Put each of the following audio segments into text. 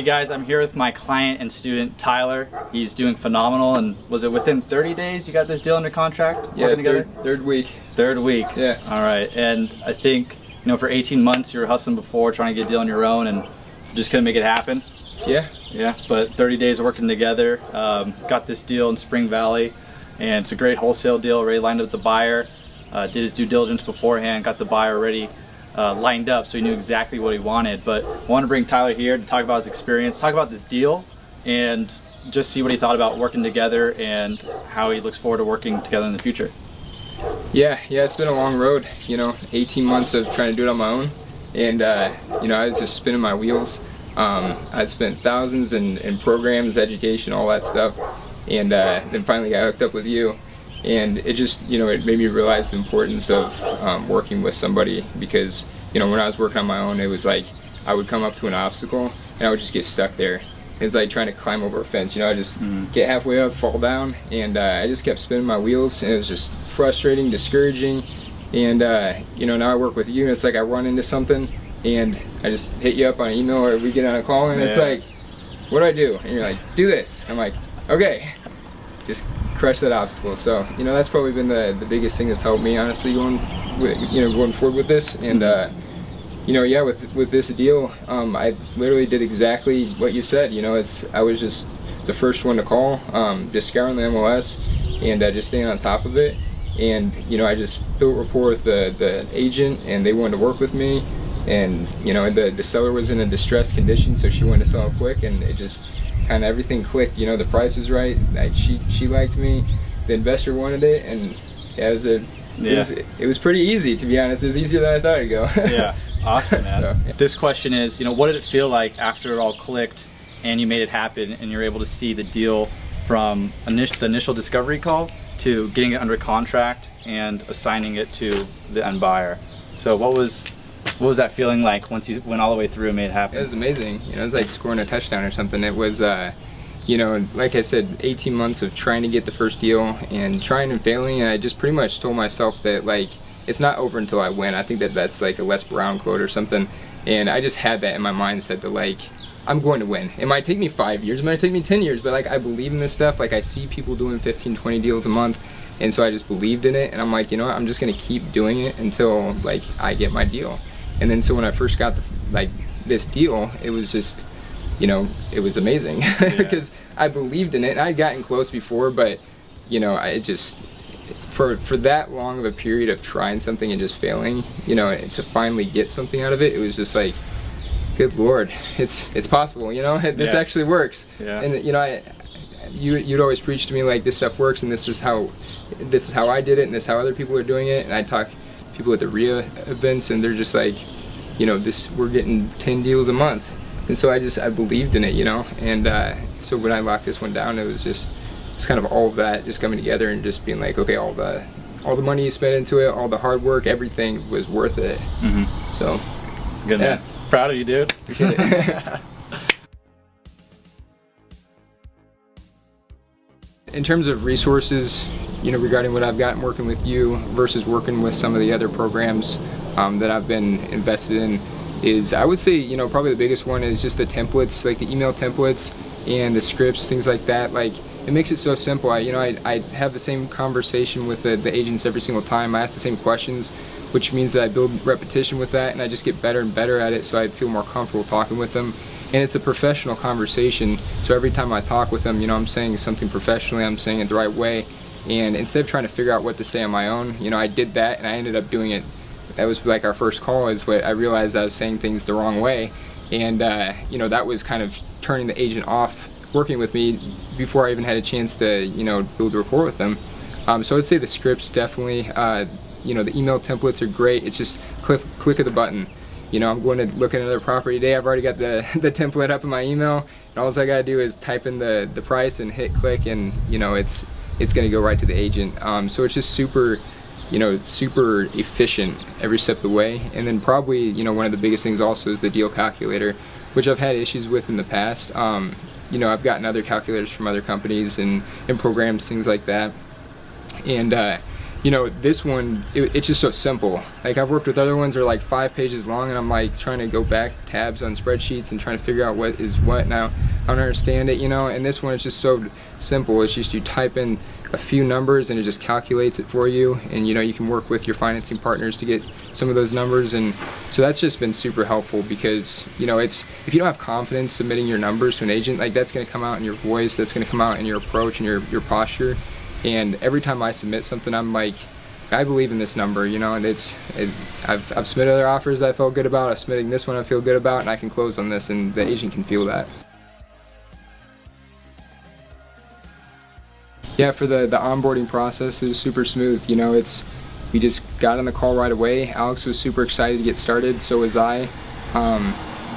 Hey guys, I'm here with my client and student Tyler. He's doing phenomenal, and was it within 30 days you got this deal under contract? Yeah, third week. Third week. Yeah. All right, and I think, you know, for 18 months you were hustling before, trying to get a deal on your own, and just couldn't make it happen. Yeah. Yeah, but 30 days of working together, got this deal in Spring Valley, and it's a great wholesale deal. Already lined up with the buyer, did his due diligence beforehand, got the buyer already lined up, so he knew exactly what he wanted. But I want to bring Tyler here to talk about his experience, talk about this deal, and just see what he thought about working together and how he looks forward to working together in the future. Yeah, it's been a long road, you know, 18 months of trying to do it on my own, and you know, I was just spinning my wheels. I spent thousands in programs, education, all that stuff, and then finally got hooked up with you. And it just, you know, it made me realize the importance of working with somebody, because, you know, when I was working on my own, it was like I would come up to an obstacle and I would just get stuck there. It's like trying to climb over a fence, you know, I just get halfway up, fall down, and I just kept spinning my wheels, and it was just frustrating, discouraging. And you know, now I work with you, and it's like I run into something and I just hit you up on email, or we get on a call, and it's like, what do I do? And you're like, do this. I'm like, okay, just crush that obstacle. So, you know, that's probably been the biggest thing that's helped me, honestly, going forward with this. And you know, yeah, with this deal, I literally did exactly what you said. You know, I was just the first one to call, just scouring the MLS and just staying on top of it. And you know, I just built rapport with the agent, and they wanted to work with me. And you know, the seller was in a distressed condition, so she wanted to sell it quick, and it just kind of everything clicked. You know, the price was right. She liked me. The investor wanted it, and it was pretty easy, to be honest. It was easier than I thought it'd go. Yeah, awesome, man. So, yeah. This question is, you know, what did it feel like after it all clicked and you made it happen, and you're able to see the deal from the initial discovery call to getting it under contract and assigning it to the end buyer? So what was that feeling like once you went all the way through and made it happen? It was amazing. You know, it was like scoring a touchdown or something. It was, you know, like I said, 18 months of trying to get the first deal and trying and failing, and I just pretty much told myself that, like, it's not over until I win. I think that's like a Les Brown quote or something, and I just had that in my mindset that, like, I'm going to win. It might take me 5 years, it might take me 10 years, but like, I believe in this stuff. Like, I see people doing 15, 20 deals a month, and so I just believed in it, and I'm like, you know what, I'm just gonna keep doing it until, like, I get my deal. And then so when I first got this deal, it was just, you know, it was amazing because I believed in it, and I'd gotten close before, but you know, I just, for that long of a period of trying something and just failing, you know, to finally get something out of it, it was just like, good Lord, it's possible, you know, this actually works. Yeah. And you know, you'd always preach to me like, this stuff works, and this is how I did it, and this is how other people are doing it. And I talk people at the RIA events, and they're just like, you know, we're getting 10 deals a month. And so I believed in it, you know. And so when I locked this one down, it's kind of all of that just coming together and just being like, okay, all the money you spent into it, all the hard work, everything was worth it. So good, man. Proud of you, dude. Appreciate it. In terms of resources, you know, regarding what I've gotten working with you versus working with some of the other programs that I've been invested in, is, I would say, you know, probably the biggest one is just the templates, like the email templates and the scripts, things like that. Like, it makes it so simple. I have the same conversation with the agents every single time. I ask the same questions, which means that I build repetition with that, and I just get better and better at it, so I feel more comfortable talking with them. And it's a professional conversation, so every time I talk with them, you know, I'm saying something professionally, I'm saying it the right way. And instead of trying to figure out what to say on my own, you know, I did that, and I ended up doing it. That was like our first call, is what I realized I was saying things the wrong way. And you know, that was kind of turning the agent off working with me before I even had a chance to, you know, build rapport with them. So I'd say the scripts definitely, you know, the email templates are great. It's just click of the button. You know, I'm going to look at another property today, I've already got the template up in my email, and all I gotta do is type in the price and hit click, and you know, it's gonna go right to the agent. So it's just super, you know, super efficient every step of the way. And then probably, you know, one of the biggest things also is the deal calculator, which I've had issues with in the past. You know, I've gotten other calculators from other companies and programs, things like that. And you know, this one, it's just so simple. Like, I've worked with other ones that are like 5 pages long, and I'm like trying to go back tabs on spreadsheets and trying to figure out what is what. Now, I don't understand it, you know, and this one is just so simple. It's just you type in a few numbers and it just calculates it for you, and you know, you can work with your financing partners to get some of those numbers. And so that's just been super helpful, because you know, it's, if you don't have confidence submitting your numbers to an agent, like, that's going to come out in your voice, that's going to come out in your approach and your posture. And every time I submit something, I'm like, I believe in this number, you know, and I've submitted other offers that I felt good about, I'm submitting this one I feel good about, and I can close on this, and the agent can feel that. Yeah, for the onboarding process, it was super smooth. You know, we just got on the call right away. Alex was super excited to get started, so was I.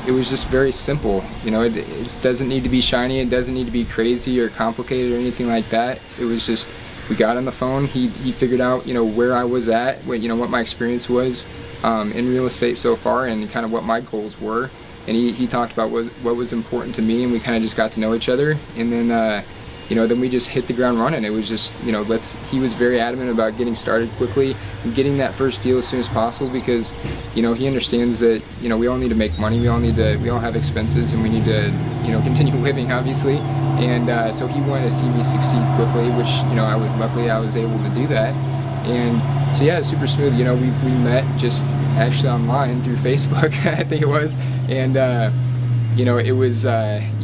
It was just very simple. You know, it doesn't need to be shiny, it doesn't need to be crazy or complicated or anything like that. It was just, we got on the phone, he figured out, you know, where I was at, what my experience was in real estate so far, and kind of what my goals were. And he talked about what was important to me, and we kind of just got to know each other. And then you know, then we just hit the ground running. It was just, you know, he was very adamant about getting started quickly and getting that first deal as soon as possible, because, you know, he understands that, you know, we all need to make money, we all have expenses, and we need to, you know, continue living, obviously. And so he wanted to see me succeed quickly, which, you know, luckily I was able to do that. And so yeah, it's super smooth. You know, we met just actually online through Facebook, I think it was. And you know, it was,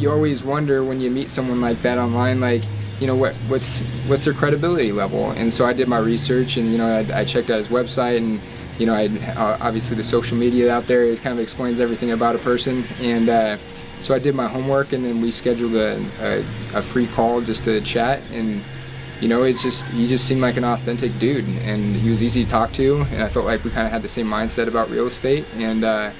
you always wonder when you meet someone like that online, like, you know, what's their credibility level. And so I did my research, and, you know, I checked out his website, and, you know, obviously the social media out there, it kind of explains everything about a person. And so I did my homework, and then we scheduled a free call just to chat. And, you know, he just seemed like an authentic dude, and he was easy to talk to, and I felt like we kind of had the same mindset about real estate. And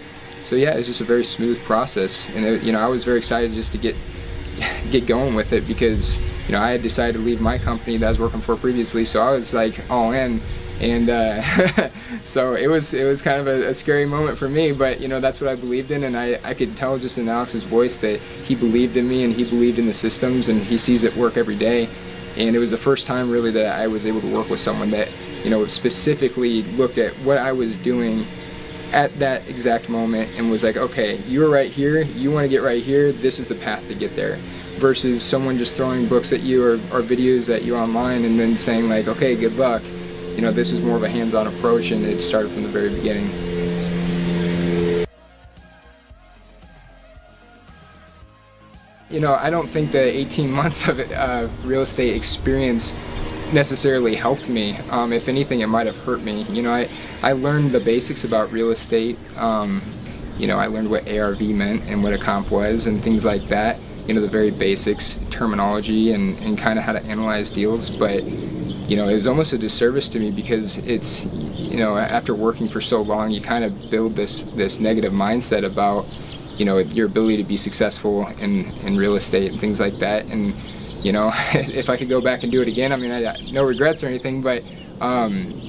so yeah, it's just a very smooth process, and you know, I was very excited just to get going with it, because, you know, I had decided to leave my company that I was working for previously, so I was like all in. And so it was kind of a scary moment for me, but, you know, that's what I believed in, and I could tell just in Alex's voice that he believed in me, and he believed in the systems, and he sees it work every day. And it was the first time really that I was able to work with someone that, you know, specifically looked at what I was doing at that exact moment and was like, okay, you're right here, you want to get right here, this is the path to get there, versus someone just throwing books at you or videos at you online and then saying like, okay, good luck. You know, this is more of a hands-on approach, and it started from the very beginning. You know, I don't think the 18 months of real estate experience necessarily helped me. If anything, it might have hurt me. You know, I learned the basics about real estate. You know, I learned what ARV meant and what a comp was and things like that. You know, the very basics, terminology, and kind of how to analyze deals. But, you know, it was almost a disservice to me, because it's, you know, after working for so long, you kind of build this negative mindset about, you know, your ability to be successful in real estate and things like that. And, you know, if I could go back and do it again, I mean, I got no regrets or anything, but,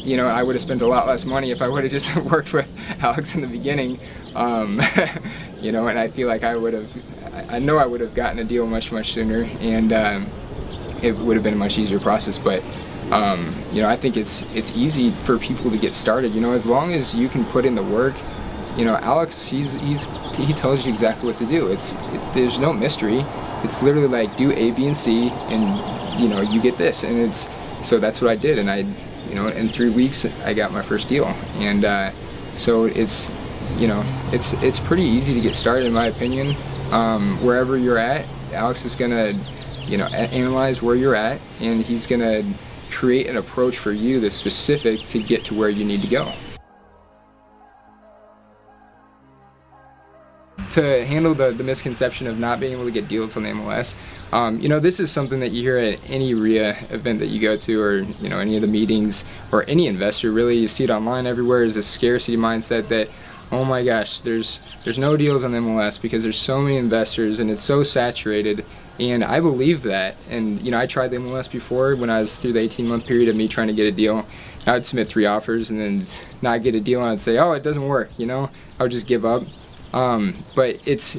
you know, I would have spent a lot less money if I would have just worked with Alex in the beginning. You know, and I feel like I know I would have gotten a deal much sooner, and it would have been a much easier process. But, you know, I think it's easy for people to get started. You know, as long as you can put in the work. You know, Alex, he tells you exactly what to do. There's no mystery. It's literally like, do A, B, and C, and, you know, you get this. And so that's what I did. And you know, in 3 weeks, I got my first deal. And so it's, you know, it's pretty easy to get started, in my opinion. Wherever you're at, Alex is gonna, you know, analyze where you're at, and he's gonna create an approach for you that's specific to get to where you need to go. To handle the misconception of not being able to get deals on the MLS, you know, this is something that you hear at any RIA event that you go to, or, you know, any of the meetings, or any investor really. You see it online everywhere. Is a scarcity mindset that, oh my gosh, there's no deals on the MLS because there's so many investors and it's so saturated. And I believe that. And, you know, I tried the MLS before when I was through the 18-month period of me trying to get a deal. I would submit 3 offers and then not get a deal, and I'd say, oh, it doesn't work, you know. I would just give up. But it's,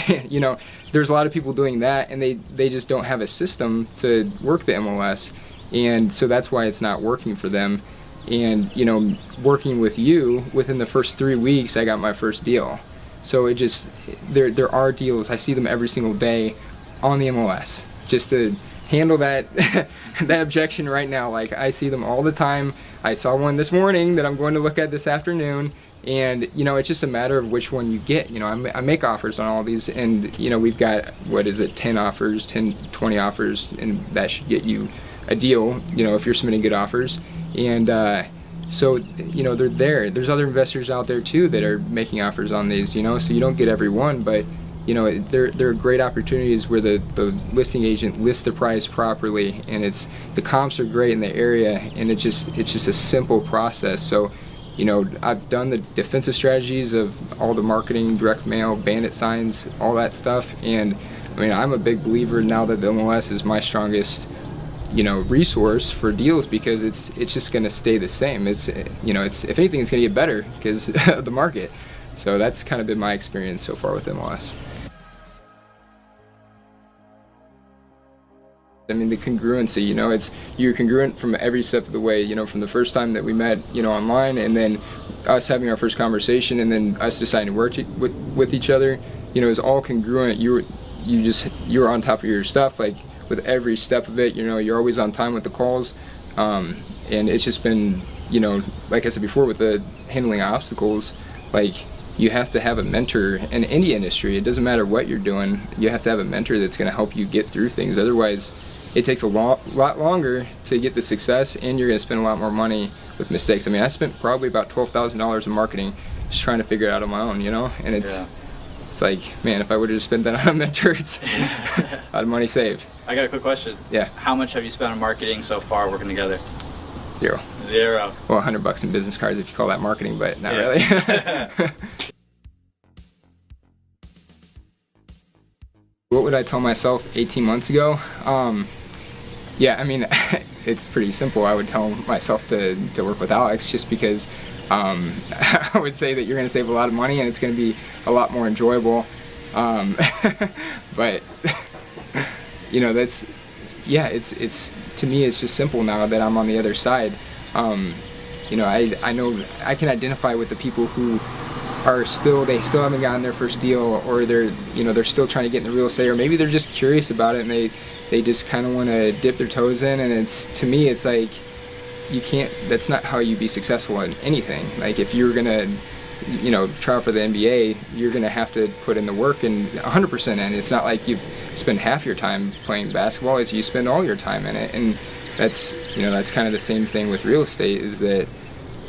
you know, there's a lot of people doing that, and they just don't have a system to work the MLS, and so that's why it's not working for them. And you know, working with you, within the first 3 weeks I got my first deal. So it just, there are deals, I see them every single day on the MLS. Just to handle that that objection right now, like I see them all the time. I saw one this morning that I'm going to look at this afternoon, and you know, it's just a matter of which one you get. You know, I make offers on all these, and you know, we've got, what is it, 10 offers, 10, 20 offers, and that should get you a deal, you know, if you're submitting good offers. And so, you know, they're there. There's other investors out there too that are making offers on these, you know, so you don't get every one, but you know, there are great opportunities where the listing agent lists the price properly, and the comps are great in the area, and it's just a simple process. So, you know, I've done the defensive strategies of all the marketing, direct mail, bandit signs, all that stuff, and I mean, I'm a big believer now that the MLS is my strongest, you know, resource for deals, because it's just going to stay the same. It's, you know, if anything, it's going to get better because of the market. So that's kind of been my experience so far with MLS. I mean, the congruency, you know, you're congruent from every step of the way, you know, from the first time that we met, you know, online, and then us having our first conversation, and then us deciding to work with each other, you know, it's all congruent. You're on top of your stuff, like with every step of it, you know, you're always on time with the calls, and it's just been, you know, like I said before, with the handling obstacles, like you have to have a mentor in any industry. It doesn't matter what you're doing, you have to have a mentor that's going to help you get through things. Otherwise, it takes a lot longer to get the success, and you're going to spend a lot more money with mistakes. I mean, I spent probably about $12,000 in marketing just trying to figure it out on my own, you know, and it's like, man, if I would have spent that on a mentor, it's a lot of money saved. I got a quick question. Yeah. How much have you spent on marketing so far working together? Zero. Zero. Well, $100 in business cards if you call that marketing, but not really. What would I tell myself 18 months ago? Yeah, I mean, it's pretty simple. I would tell myself to work with Alex, just because I would say that you're going to save a lot of money and it's going to be a lot more enjoyable. But you know, that's, yeah, it's to me, it's just simple now that I'm on the other side. You know, I know I can identify with the people who they still haven't gotten their first deal, or they're still trying to get into real estate, or maybe they're just curious about it and they just kind of want to dip their toes in. And to me, it's like, that's not how you be successful in anything. Like, if you're gonna, you know, try out for the NBA, you're gonna have to put in the work and 100% in. It's not like you spend half your time playing basketball, it's you spend all your time in it. And that's, you know, that's kind of the same thing with real estate, is that,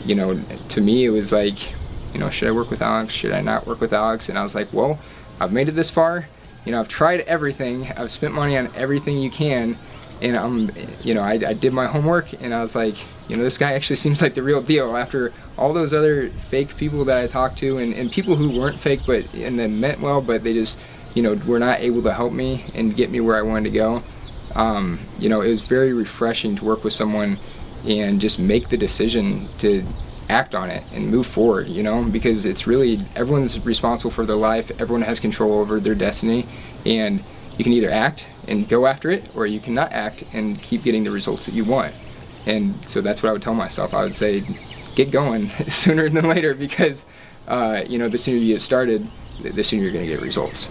you know, to me it was like, you know, should I work with Alex, should I not work with Alex? And I was like, well, I've made it this far, you know, I've tried everything, I've spent money on everything you can, and you know, I did my homework, and I was like, you know, this guy actually seems like the real deal. After all those other fake people that I talked to, and people who weren't fake and then meant well, but they just, you know, were not able to help me and get me where I wanted to go. You know, it was very refreshing to work with someone and just make the decision to act on it and move forward, you know, because it's really, everyone's responsible for their life, everyone has control over their destiny, and you can either act and go after it, or you cannot act and keep getting the results that you want. And so that's what I would tell myself. I would say, get going sooner than later, because you know, the sooner you get started, the sooner you're going to get results.